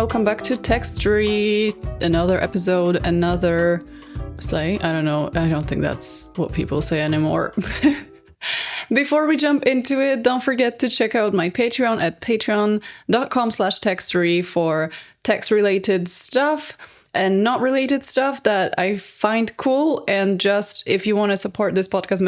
welcome back to Textory. Another episode, another slay. I don't know. I don't think that's what people say anymore. Before we jump into it, don't forget to check out my Patreon at patreon.com/textory for text-related stuff and not related stuff that I find cool. And just if you want to support this podcast,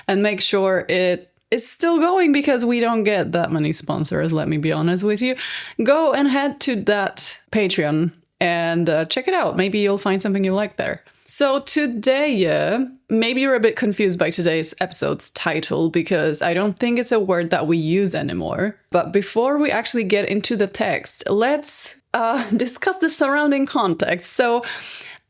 make sure it is still going, because we don't get that many sponsors, let me be honest with you. Go and head to that Patreon and check it out. Maybe you'll find something you like there. So today, maybe you're a bit confused by today's episode's title, because I don't think it's a word that we use anymore. But before we actually get into the text, let's discuss the surrounding context. So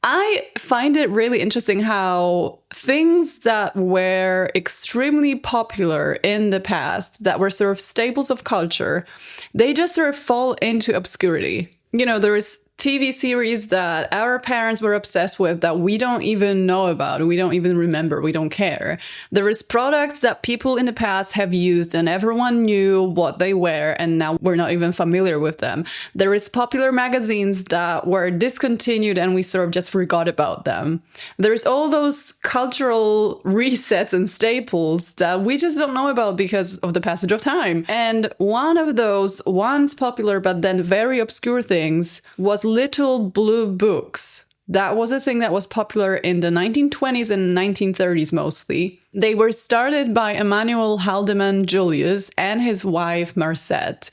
I find it really interesting how things that were extremely popular in the past, that were sort of staples of culture, they just sort of fall into obscurity. You know, there is TV series that our parents were obsessed with that we don't even know about, we don't even remember, we don't care. There is products that people in the past have used and everyone knew what they were, and now we're not even familiar with them. There is popular magazines that were discontinued and we sort of just forgot about them. There's all those cultural resets and staples that we just don't know about because of the passage of time. And one of those once popular but then very obscure things was little blue books. That was a thing that was popular in the 1920s and 1930s mostly. They were started by Emanuel Haldeman Julius and his wife Marcette.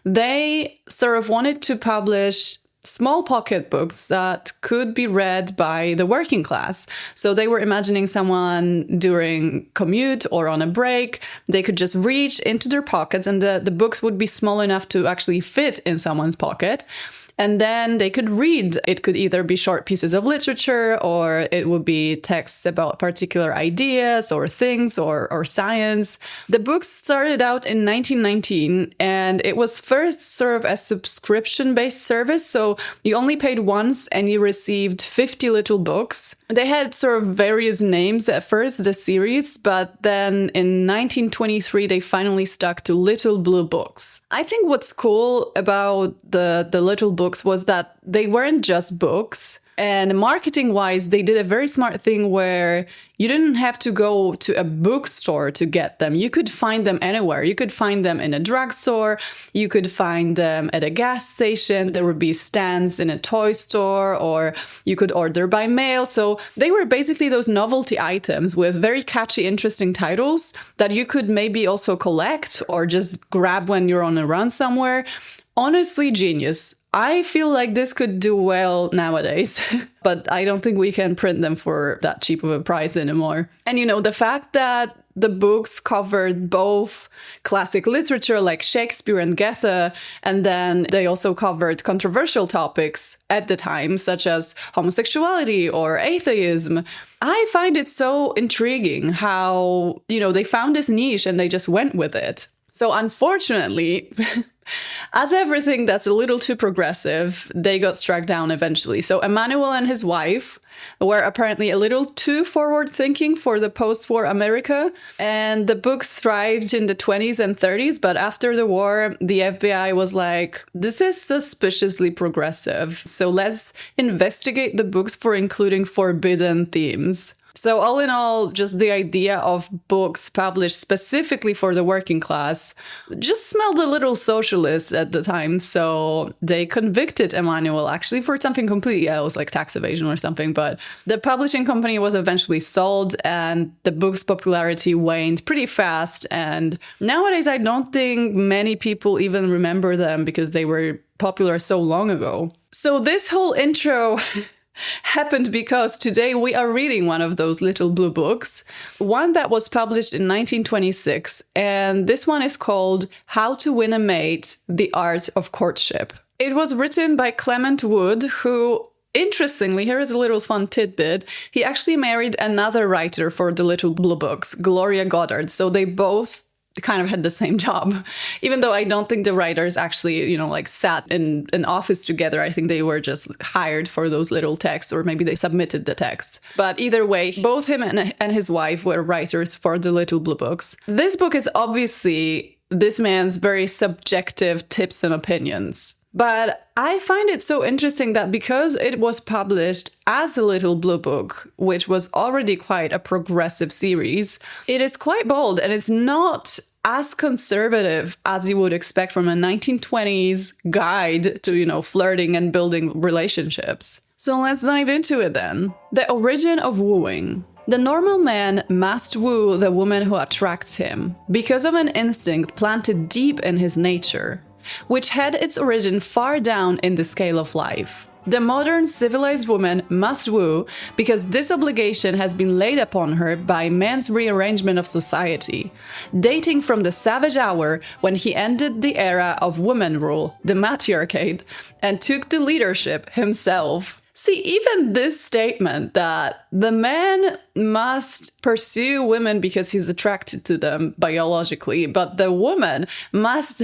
They sort of wanted to publish small pocket books that could be read by the working class. So they were imagining someone during commute or on a break, they could just reach into their pockets and the books would be small enough to actually fit in someone's pocket. And then they could read. It could either be short pieces of literature, or it would be texts about particular ideas or things or science. The books started out in 1919, and it was first served as subscription-based service. So you only paid once and you received 50 little books. They had sort of various names at first, the series, but then in 1923, they finally stuck to Little Blue Books. I think what's cool about the Little Books was that they weren't just books. And marketing-wise, they did a very smart thing where you didn't have to go to a bookstore to get them. You could find them anywhere. You could find them in a drugstore. You could find them at a gas station. There would be stands in a toy store, or you could order by mail. So they were basically those novelty items with very catchy, interesting titles that you could maybe also collect or just grab when you're on a run somewhere. Honestly, genius. I feel like this could do well nowadays, but I don't think we can print them for that cheap of a price anymore. And you know, the fact that the books covered both classic literature like Shakespeare and Goethe, and then they also covered controversial topics at the time, such as homosexuality or atheism. I find it so intriguing how, you know, they found this niche and they just went with it. So unfortunately, as everything that's a little too progressive, they got struck down eventually. So Emanuel and his wife were apparently a little too forward-thinking for the post-war America, and the books thrived in the 20s and 30s, but after the war, the FBI was like, this is suspiciously progressive, so let's investigate the books for including forbidden themes. So all in all, just the idea of books published specifically for the working class just smelled a little socialist at the time. So they convicted Emanuel actually for something completely else, like tax evasion or something. But the publishing company was eventually sold and the book's popularity waned pretty fast. And nowadays, I don't think many people even remember them because they were popular so long ago. So this whole intro happened because today we are reading one of those little blue books, one that was published in 1926, and this one is called How to Win a Mate, The Art of Courtship. It was written by Clement Wood, who, interestingly, here is a little fun tidbit, he actually married another writer for the little blue books, Gloria Goddard, so they both kind of had the same job, even though I don't think the writers actually, you know, like sat in an office together. I think they were just hired for those little texts, or maybe they submitted the text. But either way, both him and his wife were writers for the Little Blue Books. This book is obviously this man's very subjective tips and opinions. But I find it so interesting that because it was published as a little blue book, which was already quite a progressive series, it is quite bold and it's not as conservative as you would expect from a 1920s guide to, flirting and building relationships. So let's dive into it then. The origin of wooing. The normal man must woo the woman who attracts him because of an instinct planted deep in his nature, which had its origin far down in the scale of life. The modern civilized woman must woo because this obligation has been laid upon her by man's rearrangement of society, dating from the savage hour when he ended the era of woman rule, the matriarchate, and took the leadership himself. See, even this statement that the man must pursue women because he's attracted to them biologically, but the woman must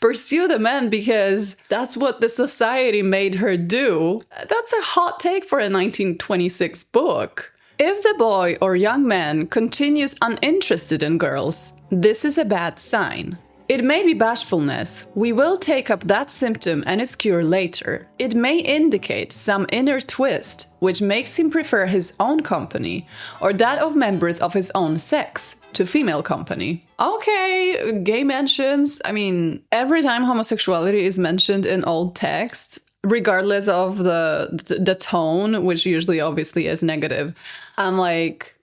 pursue the man because that's what the society made her do, that's a hot take for a 1926 book. If the boy or young man continues uninterested in girls, this is a bad sign. It may be bashfulness. We will take up that symptom and its cure later. It may indicate some inner twist, which makes him prefer his own company, or that of members of his own sex, to female company. Okay, gay mentions. Every time homosexuality is mentioned in old texts, regardless of the tone, which usually obviously is negative, I'm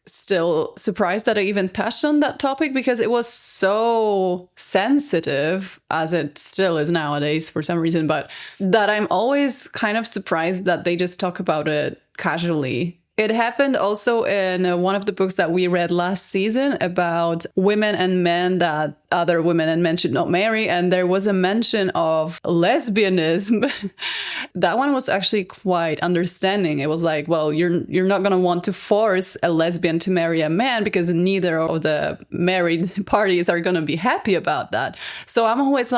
still surprised that I even touched on that topic because it was so sensitive, as it still is nowadays for some reason, but that I'm always kind of surprised that they just talk about it casually. It happened also in one of the books that we read last season about women and men that other women and men should not marry, and there was a mention of lesbianism. That one was actually quite understanding. It was like, well, you're not going to want to force a lesbian to marry a man because neither of the married parties are going to be happy about that. So I'm always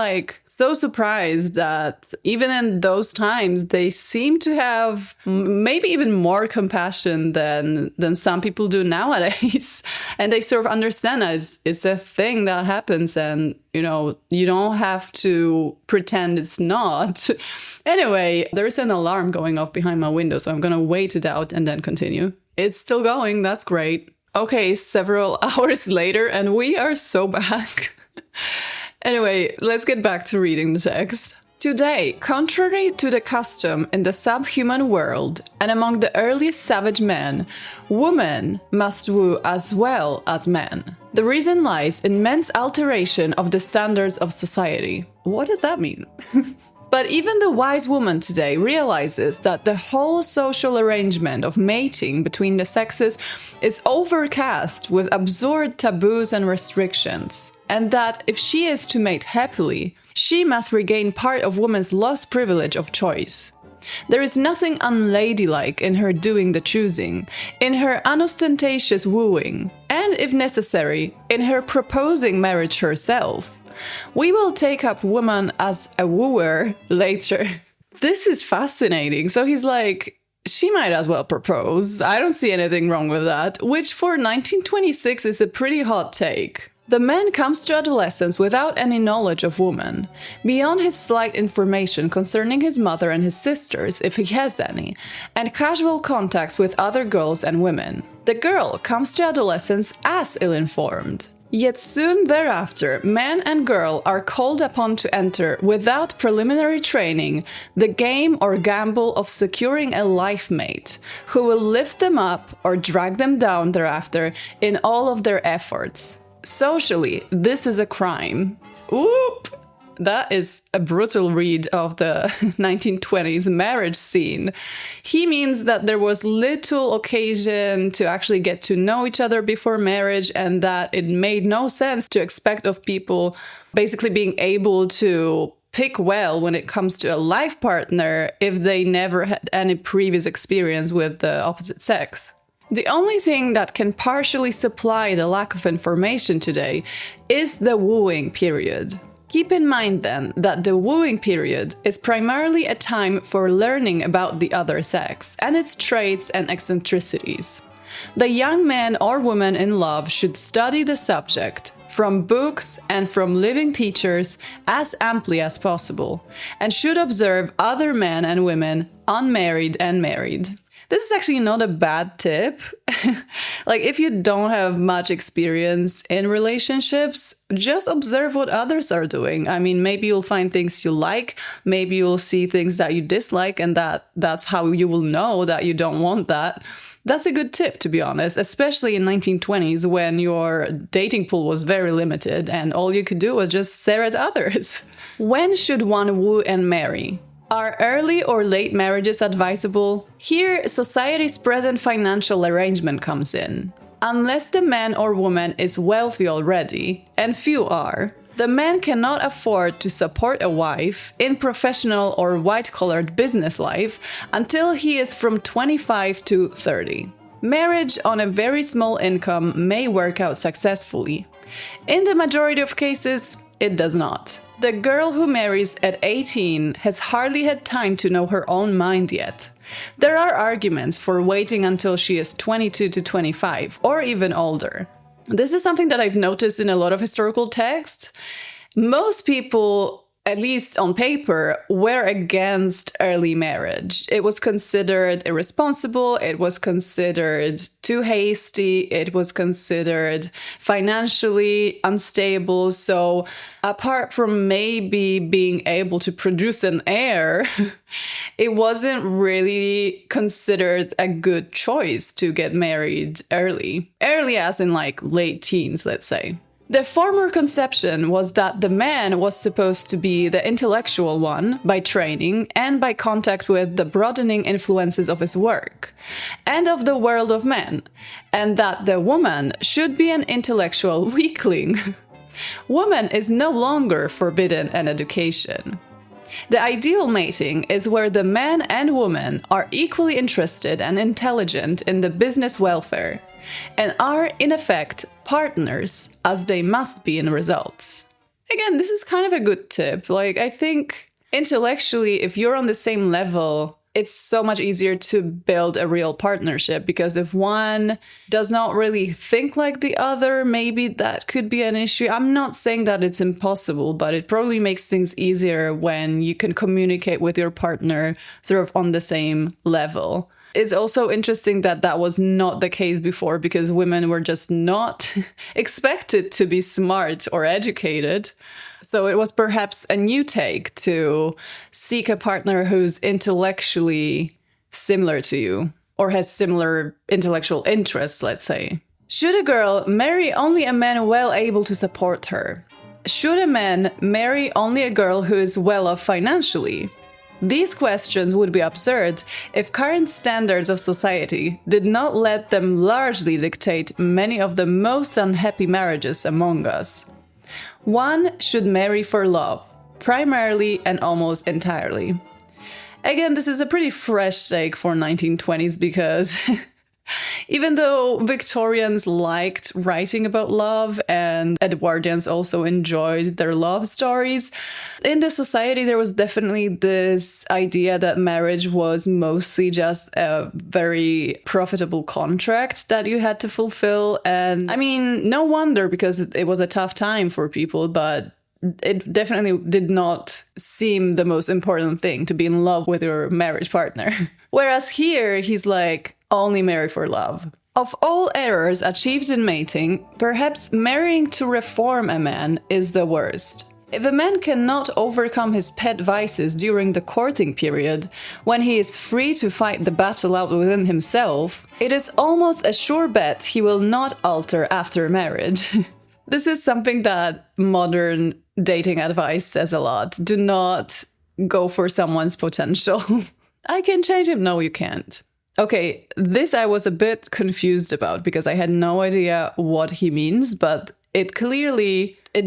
so surprised that even in those times, they seem to have maybe even more compassion than some people do nowadays. And they sort of understand that it's a thing that happens and, you don't have to pretend it's not. Anyway, there's an alarm going off behind my window, so I'm going to wait it out and then continue. It's still going. That's great. Okay, several hours later, and we are so back. Anyway, let's get back to reading the text. Today, contrary to the custom in the subhuman world and among the earliest savage men, women must woo as well as men. The reason lies in men's alteration of the standards of society. What does that mean? But even the wise woman today realizes that the whole social arrangement of mating between the sexes is overcast with absurd taboos and restrictions, and that if she is to mate happily, she must regain part of woman's lost privilege of choice. There is nothing unladylike in her doing the choosing, in her unostentatious wooing, and, if necessary, in her proposing marriage herself. We will take up woman as a wooer later. This is fascinating. So he's like, she might as well propose. I don't see anything wrong with that, which for 1926 is a pretty hot take. The man comes to adolescence without any knowledge of woman, beyond his slight information concerning his mother and his sisters, if he has any, and casual contacts with other girls and women. The girl comes to adolescence as ill-informed. Yet soon thereafter, man and girl are called upon to enter, without preliminary training, the game or gamble of securing a life mate, who will lift them up or drag them down thereafter in all of their efforts. Socially, this is a crime. Oop! That is a brutal read of the 1920s marriage scene. He means that there was little occasion to actually get to know each other before marriage, and that it made no sense to expect of people basically being able to pick well when it comes to a life partner if they never had any previous experience with the opposite sex. The only thing that can partially supply the lack of information today is the wooing period. Keep in mind then that the wooing period is primarily a time for learning about the other sex and its traits and eccentricities. The young man or woman in love should study the subject from books and from living teachers as amply as possible, and should observe other men and women, unmarried and married. This is actually not a bad tip. Like, if you don't have much experience in relationships, just observe what others are doing. I mean, maybe you'll find things you like, maybe you'll see things that you dislike, and that's how you will know that you don't want that. That's a good tip, to be honest, especially in 1920s when your dating pool was very limited and all you could do was just stare at others. When should one woo and marry? Are early or late marriages advisable? Here, society's present financial arrangement comes in. Unless the man or woman is wealthy already, and few are, the man cannot afford to support a wife in professional or white-collared business life until he is from 25 to 30. Marriage on a very small income may work out successfully. In the majority of cases, it does not. The girl who marries at 18 has hardly had time to know her own mind yet. There are arguments for waiting until she is 22 to 25, or even older. This is something that I've noticed in a lot of historical texts. Most people, at least on paper, were against early marriage. It was considered irresponsible, it was considered too hasty, it was considered financially unstable. So apart from maybe being able to produce an heir, it wasn't really considered a good choice to get married early. Early as in like late teens, let's say. The former conception was that the man was supposed to be the intellectual one by training and by contact with the broadening influences of his work and of the world of men, and that the woman should be an intellectual weakling. Woman is no longer forbidden an education. The ideal mating is where the man and woman are equally interested and intelligent in the business welfare, and are, in effect, partners, as they must be in results. Again, this is kind of a good tip. Like, I think intellectually, if you're on the same level, it's so much easier to build a real partnership, because if one does not really think like the other, maybe that could be an issue. I'm not saying that it's impossible, but it probably makes things easier when you can communicate with your partner sort of on the same level. It's also interesting that that was not the case before, because women were just not expected to be smart or educated. So it was perhaps a new take to seek a partner who's intellectually similar to you, or has similar intellectual interests, let's say. Should a girl marry only a man well able to support her? Should a man marry only a girl who is well off financially? These questions would be absurd if current standards of society did not let them largely dictate many of the most unhappy marriages among us. One should marry for love, primarily and almost entirely. Again, this is a pretty fresh take for 1920s, because even though Victorians liked writing about love and Edwardians also enjoyed their love stories, in the society there was definitely this idea that marriage was mostly just a very profitable contract that you had to fulfill. And I mean, no wonder, because it was a tough time for people, but it definitely did not seem the most important thing to be in love with your marriage partner. Whereas here, he's like, only marry for love. Of all errors achieved in mating, perhaps marrying to reform a man is the worst. If a man cannot overcome his pet vices during the courting period, when he is free to fight the battle out within himself, it is almost a sure bet he will not alter after marriage. This is something that modern dating advice says a lot. Do not go for someone's potential. I can change him. No, you can't. Okay, this I was a bit confused about, because I had no idea what he means, but it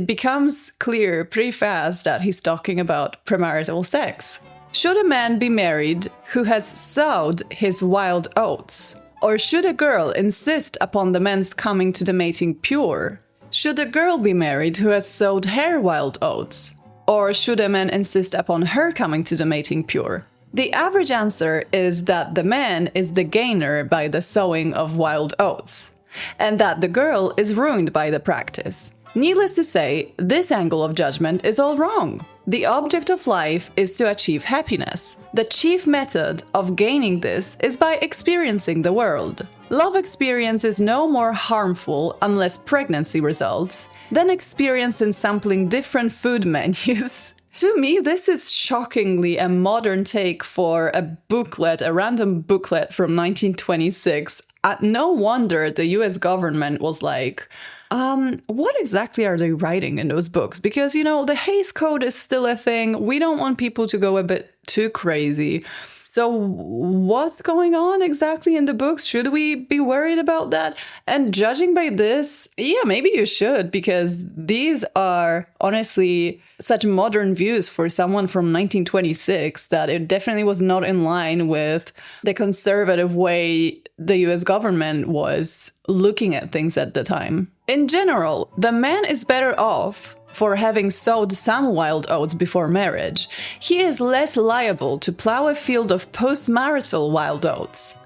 becomes clear pretty fast that he's talking about premarital sex. Should a man be married who has sowed his wild oats? Or should a girl insist upon the man's coming to the mating pure? Should a girl be married who has sowed her wild oats? Or should a man insist upon her coming to the mating pure? The average answer is that the man is the gainer by the sowing of wild oats, and that the girl is ruined by the practice. Needless to say, this angle of judgment is all wrong. The object of life is to achieve happiness. The chief method of gaining this is by experiencing the world. Love experience is no more harmful, unless pregnancy results, than experience in sampling different food menus. To me, this is shockingly a modern take for a booklet, a random booklet from 1926. No wonder the US government was like, what exactly are they writing in those books? Because, the Hays Code is still a thing. We don't want people to go a bit too crazy. So what's going on exactly in the books? Should we be worried about that? And judging by this, yeah, maybe you should, because these are honestly such modern views for someone from 1926 that it definitely was not in line with the conservative way the US government was looking at things at the time. In general, the man is better off for having sowed some wild oats before marriage. He is less liable to plow a field of post-marital wild oats.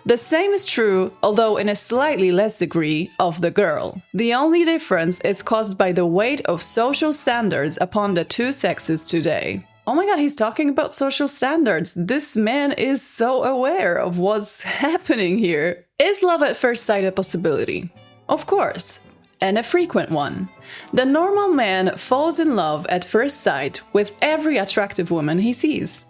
The same is true, although in a slightly less degree, of the girl. The only difference is caused by the weight of social standards upon the two sexes today. Oh my god, he's talking about social standards. This man is so aware of what's happening here. Is love at first sight a possibility? Of course. And a frequent one. The normal man falls in love at first sight with every attractive woman he sees.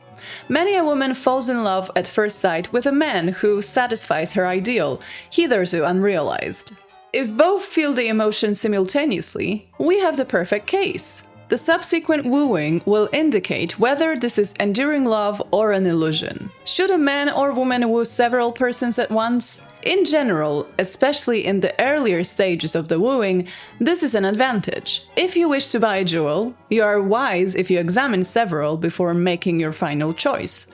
Many a woman falls in love at first sight with a man who satisfies her ideal, hitherto unrealized. If both feel the emotion simultaneously, we have the perfect case. The subsequent wooing will indicate whether this is enduring love or an illusion. Should a man or woman woo several persons at once? In general, especially in the earlier stages of the wooing, this is an advantage. If you wish to buy a jewel, you are wise if you examine several before making your final choice.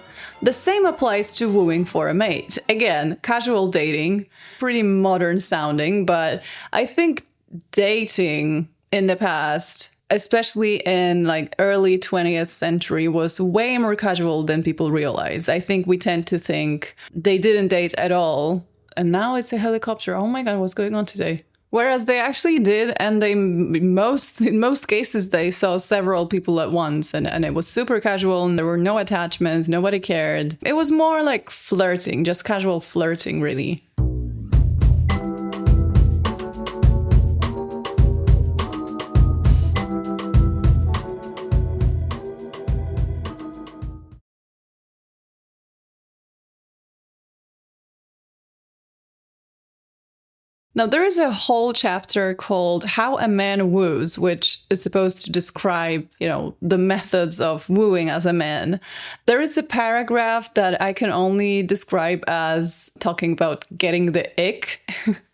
The same applies to wooing for a mate. Again, casual dating, pretty modern sounding, but I think dating in the past, especially in early 20th century, was way more casual than people realize. I think we tend to think they didn't date at all. And now it's a helicopter. Oh my god, what's going on today? Whereas they actually did, and in most cases they saw several people at once, and it was super casual, and there were no attachments, nobody cared. It was more like flirting, just casual flirting, really. Now, there is a whole chapter called How a Man Woos, which is supposed to describe, the methods of wooing as a man. There is a paragraph that I can only describe as talking about getting the ick.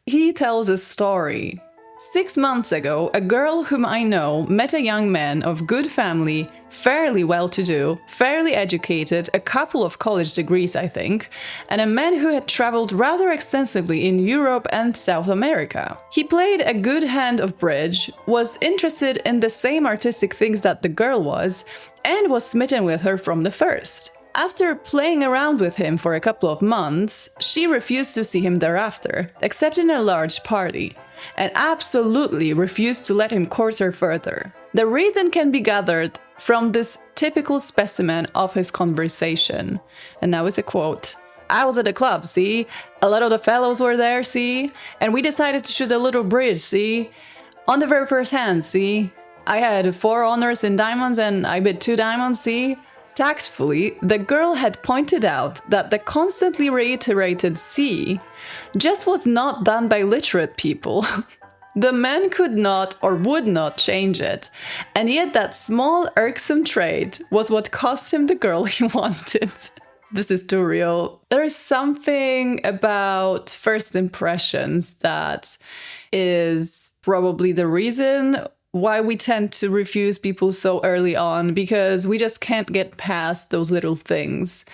He tells a story. 6 months ago, a girl whom I know met a young man of good family, fairly well-to-do, fairly educated, a couple of college degrees, I think, and a man who had traveled rather extensively in Europe and South America. He played a good hand of bridge, was interested in the same artistic things that the girl was, and was smitten with her from the first. After playing around with him for a couple of months, she refused to see him thereafter, except in a large party, and absolutely refused to let him court her further. The reason can be gathered from this typical specimen of his conversation. And now is a quote. "I was at the club, see? A lot of the fellows were there, see? And we decided to shoot a little bridge, see? On the very first hand, see? I had 4 honors in diamonds and I bid 2 diamonds, see?" Tactfully, the girl had pointed out that the constantly reiterated "see" just was not done by literate people. The man could not or would not change it, and yet that small irksome trait was what cost him the girl he wanted. This is too real. There's something about first impressions that is probably the reason why we tend to refuse people so early on, because we just can't get past those little things.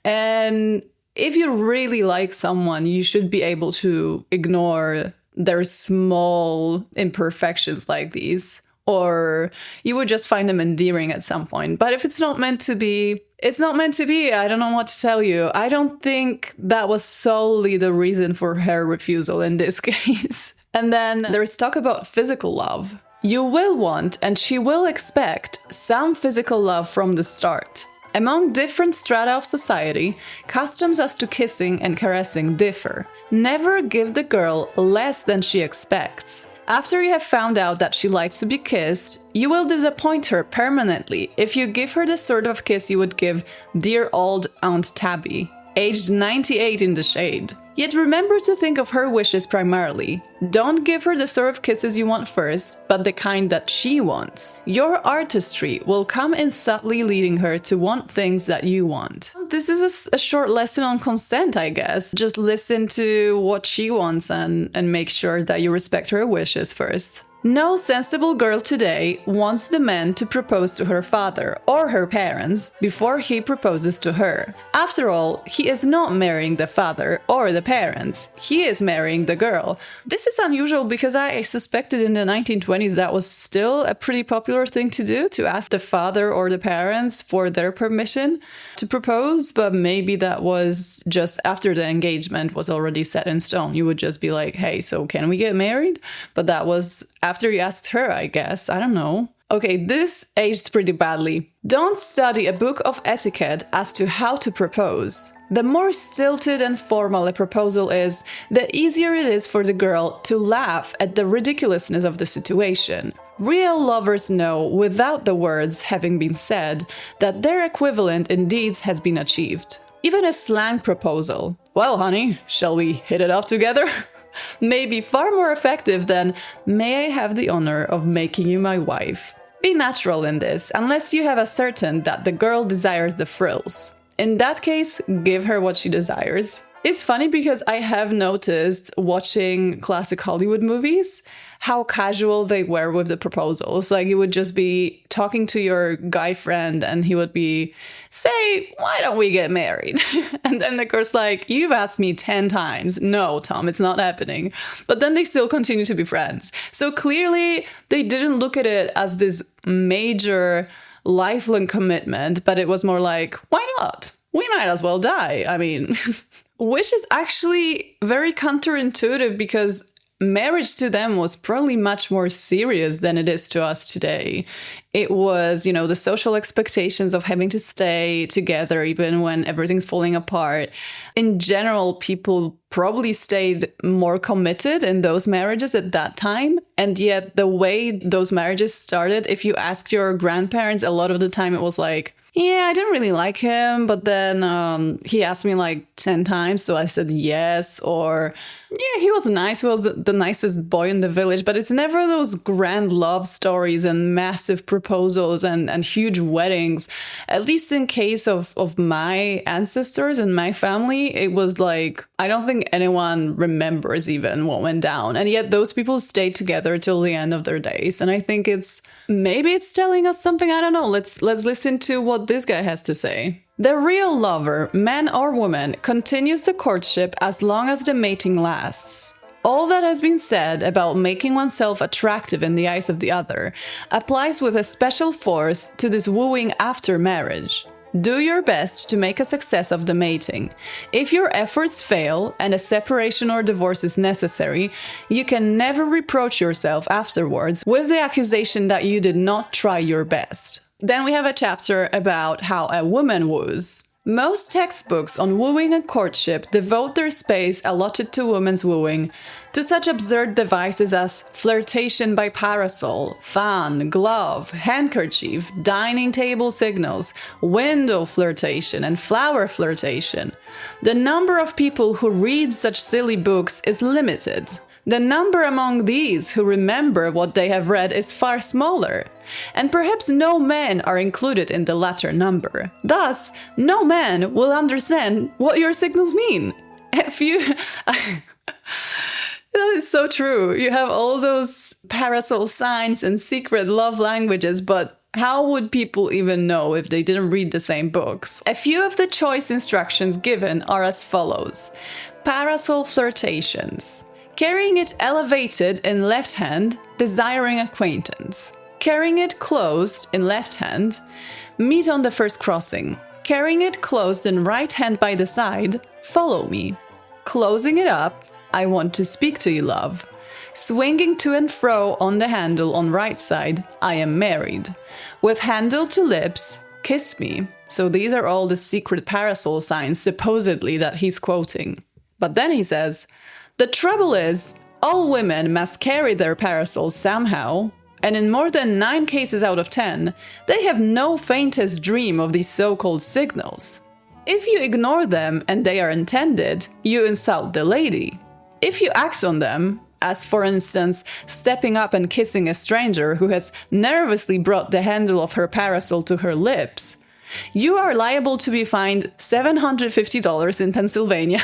And if you really like someone, you should be able to ignore their small imperfections like these, or you would just find them endearing at some point. But if it's not meant to be, It's not meant to be. I don't know what to tell you. I don't think that was solely the reason for her refusal in this case. And then there's talk about physical love. You will want, and she will expect, some physical love from the start. Among different strata of society, customs as to kissing and caressing differ. Never give the girl less than she expects. After you have found out that she likes to be kissed, you will disappoint her permanently if you give her the sort of kiss you would give dear old Aunt Tabby, aged 98 in the shade. Yet remember to think of her wishes primarily. Don't give her the sort of kisses you want first, but the kind that she wants. Your artistry will come in subtly leading her to want things that you want. This is a short lesson on consent, I guess. Just listen to what she wants and make sure that you respect her wishes first. No sensible girl today wants the man to propose to her father or her parents before he proposes to her. After all, he is not marrying the father or the parents. He is marrying the girl. This is unusual because I suspected in the 1920s that was still a pretty popular thing to do, to ask the father or the parents for their permission to propose, but maybe that was just after the engagement was already set in stone. You would just be like, hey, so can we get married? But that was after you asked her, I guess. I don't know. Okay, this aged pretty badly. Don't study a book of etiquette as to how to propose. The more stilted and formal a proposal is, the easier it is for the girl to laugh at the ridiculousness of the situation. Real lovers know, without the words having been said, that their equivalent in deeds has been achieved. Even a slang proposal, "Well, honey, shall we hit it off together?" may be far more effective than, "May I have the honor of making you my wife?" Be natural in this, unless you have ascertained that the girl desires the frills. In that case, give her what she desires. It's funny because I have noticed, watching classic Hollywood movies, how casual they were with the proposals. Like, you would just be talking to your guy friend and he would be, say, "Why don't we get married?" And then the girl's like, "You've asked me 10 times. No, Tom, it's not happening." But then they still continue to be friends. So clearly they didn't look at it as this major lifelong commitment, but it was more like, why not? We might as well die. I mean, which is actually very counterintuitive because marriage to them was probably much more serious than it is to us today. It was, the social expectations of having to stay together even when everything's falling apart. In general, people probably stayed more committed in those marriages at that time. And yet the way those marriages started, if you ask your grandparents, a lot of the time it was like, "Yeah, I didn't really like him, but then he asked me like 10 times, so I said yes," or "Yeah, he was nice, he was the nicest boy in the village," but it's never those grand love stories and massive proposals and huge weddings. At least in case of my ancestors and my family, it was like, I don't think anyone remembers even what went down. And yet those people stayed together till the end of their days. And I think maybe it's telling us something. I don't know. Let's listen to what this guy has to say. The real lover, man or woman, continues the courtship as long as the mating lasts. All that has been said about making oneself attractive in the eyes of the other applies with a special force to this wooing after marriage. Do your best to make a success of the mating. If your efforts fail and a separation or divorce is necessary, you can never reproach yourself afterwards with the accusation that you did not try your best. Then we have a chapter about how a woman woos. Most textbooks on wooing and courtship devote their space allotted to women's wooing to such absurd devices as flirtation by parasol, fan, glove, handkerchief, dining table signals, window flirtation, and flower flirtation. The number of people who read such silly books is limited. The number among these who remember what they have read is far smaller, and perhaps no men are included in the latter number. Thus, no man will understand what your signals mean. That is so true. You have all those parasol signs and secret love languages, but how would people even know if they didn't read the same books? A few of the choice instructions given are as follows. Parasol flirtations. Carrying it elevated in left hand, desiring acquaintance. Carrying it closed in left hand, meet on the first crossing. Carrying it closed in right hand by the side, follow me. Closing it up, I want to speak to you, love. Swinging to and fro on the handle on right side, I am married. With handle to lips, kiss me. So these are all the secret parasol signs, supposedly, that he's quoting. But then he says, the trouble is, all women must carry their parasols somehow, and in more than 9 cases out of 10, they have no faintest dream of these so-called signals. If you ignore them and they are intended, you insult the lady. If you act on them, as for instance, stepping up and kissing a stranger who has nervously brought the handle of her parasol to her lips, you are liable to be fined $750 in Pennsylvania,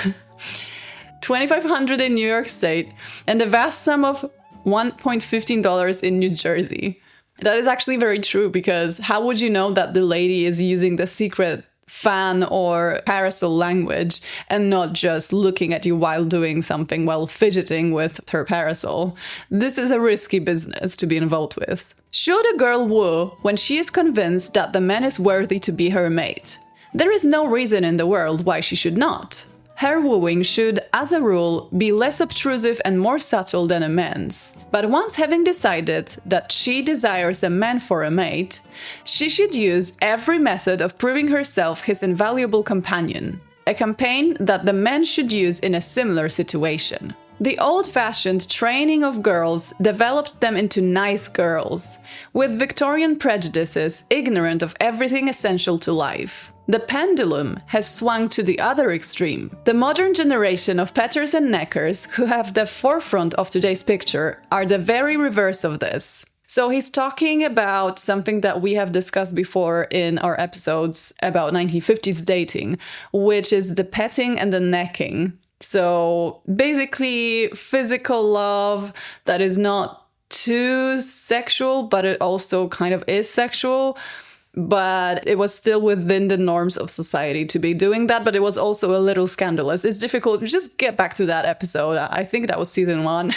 $2,500 in New York State, and a vast sum of $1.15 in New Jersey. That is actually very true, because how would you know that the lady is using the secret fan or parasol language and not just looking at you while doing something, while fidgeting with her parasol? This is a risky business to be involved with. Should a girl woo when she is convinced that the man is worthy to be her mate? There is no reason in the world why she should not. Her wooing should, as a rule, be less obtrusive and more subtle than a man's. But once having decided that she desires a man for a mate, she should use every method of proving herself his invaluable companion, a campaign that the man should use in a similar situation. The old-fashioned training of girls developed them into nice girls, with Victorian prejudices, ignorant of everything essential to life. The pendulum has swung to the other extreme. The modern generation of petters and neckers, who have the forefront of today's picture, are the very reverse of this. So he's talking about something that we have discussed before in our episodes about 1950s dating, which is the petting and the necking. So basically physical love that is not too sexual, but it also kind of is sexual. But it was still within the norms of society to be doing that, but it was also a little scandalous. It's difficult. Just get back to that episode. I think that was season 1.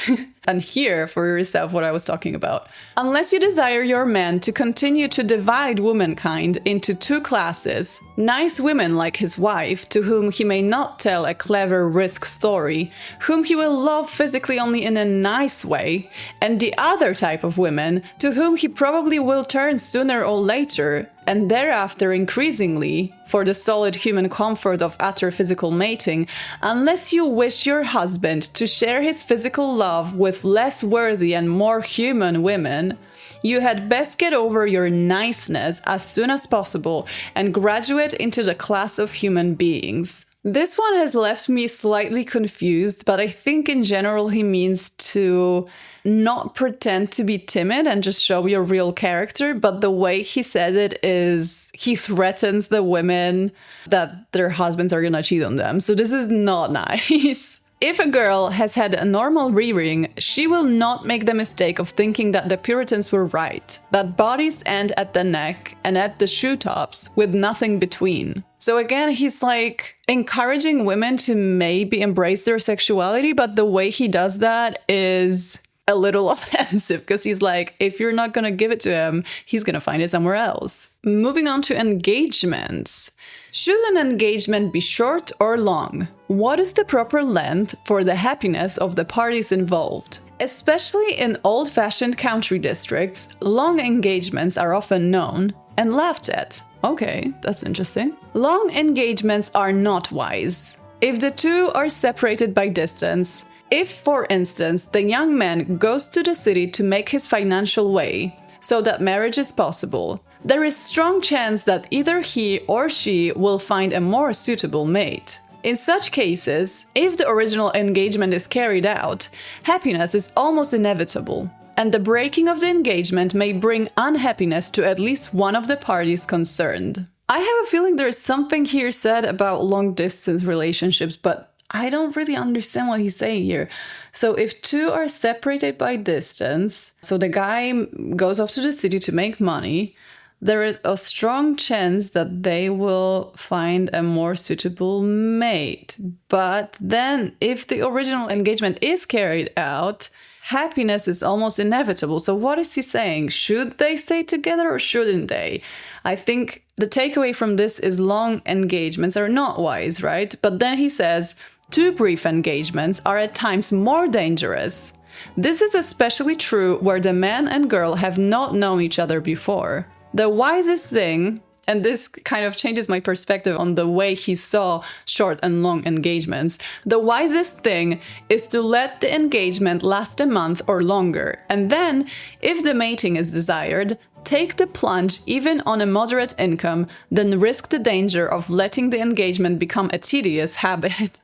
And hear for yourself what I was talking about. Unless you desire your man to continue to divide womankind into 2 classes, nice women like his wife, to whom he may not tell a clever risk story, whom he will love physically only in a nice way, and the other type of women, to whom he probably will turn sooner or later, and thereafter increasingly, for the solid human comfort of utter physical mating, unless you wish your husband to share his physical love with less worthy and more human women, you had best get over your niceness as soon as possible and graduate into the class of human beings. This one has left me slightly confused, but I think in general he means to not pretend to be timid and just show your real character, but the way he says it is he threatens the women that their husbands are gonna cheat on them. So this is not nice. If a girl has had a normal rearing, she will not make the mistake of thinking that the Puritans were right, that bodies end at the neck and at the shoe tops with nothing between. So again, he's like encouraging women to maybe embrace their sexuality, but the way he does that is a little offensive, because he's like, if you're not gonna give it to him, he's gonna find it somewhere else. Moving on to engagements. Should an engagement be short or long? What is the proper length for the happiness of the parties involved? Especially in old-fashioned country districts, long engagements are often known and laughed at. Okay, that's interesting. Long engagements are not wise. If the two are separated by distance, if, for instance, the young man goes to the city to make his financial way so that marriage is possible, there is strong chance that either he or she will find a more suitable mate. In such cases, if the original engagement is carried out, happiness is almost inevitable, and the breaking of the engagement may bring unhappiness to at least one of the parties concerned. I have a feeling there is something here said about long-distance relationships, but I don't really understand what he's saying here. So if two are separated by distance, so the guy goes off to the city to make money, there is a strong chance that they will find a more suitable mate. But then if the original engagement is carried out, happiness is almost inevitable. So what is he saying? Should they stay together or shouldn't they? I think the takeaway from this is long engagements are not wise, right? But then he says, too brief engagements are at times more dangerous. This is especially true where the man and girl have not known each other before. The wisest thing, and this kind of changes my perspective on the way he saw short and long engagements. The wisest thing is to let the engagement last a month or longer. And then, if the mating is desired, take the plunge even on a moderate income, then risk the danger of letting the engagement become a tedious habit.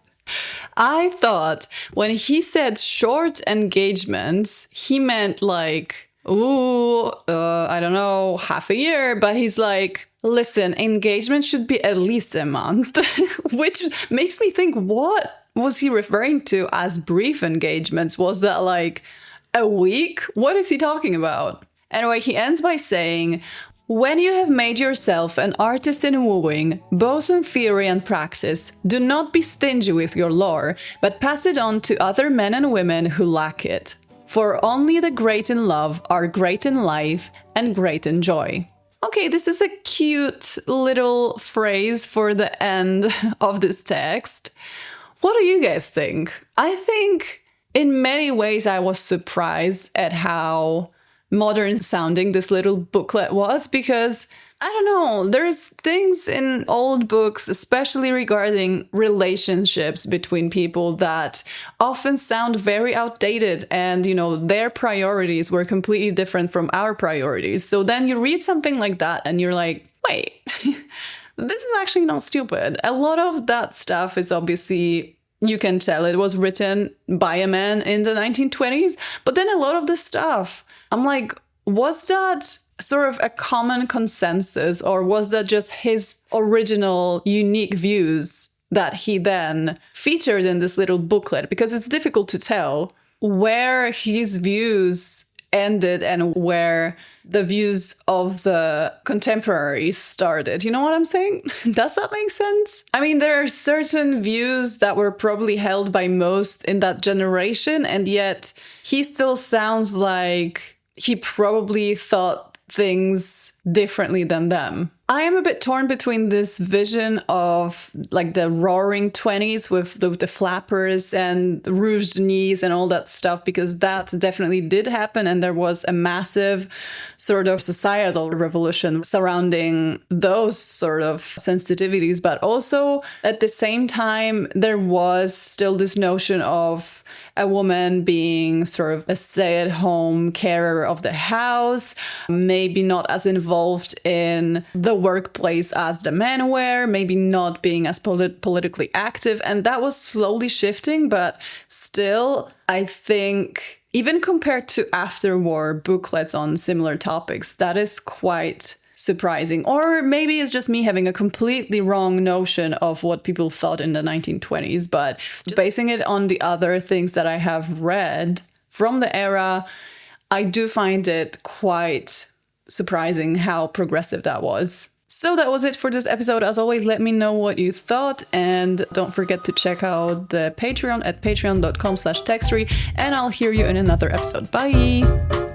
I thought when he said short engagements, he meant like, I don't know, half a year, but he's like, listen, engagement should be at least a month, which makes me think, what was he referring to as brief engagements? Was that like a week? What is he talking about? Anyway, he ends by saying, when you have made yourself an artist in wooing, both in theory and practice, do not be stingy with your lore, but pass it on to other men and women who lack it. For only the great in love are great in life and great in joy. Okay, this is a cute little phrase for the end of this text. What do you guys think? I think in many ways I was surprised at how modern sounding this little booklet was, because I don't know, there's things in old books, especially regarding relationships between people, that often sound very outdated, and their priorities were completely different from our priorities. So then you read something like that and you're like, wait, this is actually not stupid. A lot of that stuff is obviously, you can tell it was written by a man in the 1920s, but then a lot of the stuff, I'm like, was that sort of a common consensus, or was that just his original unique views that he then featured in this little booklet? Because it's difficult to tell where his views ended and where the views of the contemporaries started. You know what I'm saying? Does that make sense? I mean, there are certain views that were probably held by most in that generation, and yet he still sounds like he probably thought things differently than them. I am a bit torn between this vision of like the roaring 20s with the flappers and rouged knees and all that stuff, because that definitely did happen, and there was a massive sort of societal revolution surrounding those sort of sensitivities. But also at the same time, there was still this notion of a woman being sort of a stay-at-home carer of the house, maybe not as involved in the workplace as the men were, maybe not being as politically active. And that was slowly shifting, but still, I think, even compared to after-war booklets on similar topics, that is quite surprising. Or maybe it's just me having a completely wrong notion of what people thought in the 1920s, but basing it on the other things that I have read from the era, I do find it quite surprising how progressive that was. So that was it for this episode. As always, let me know what you thought, and don't forget to check out the Patreon at patreon.com/textry, and I'll hear you in another episode. Bye!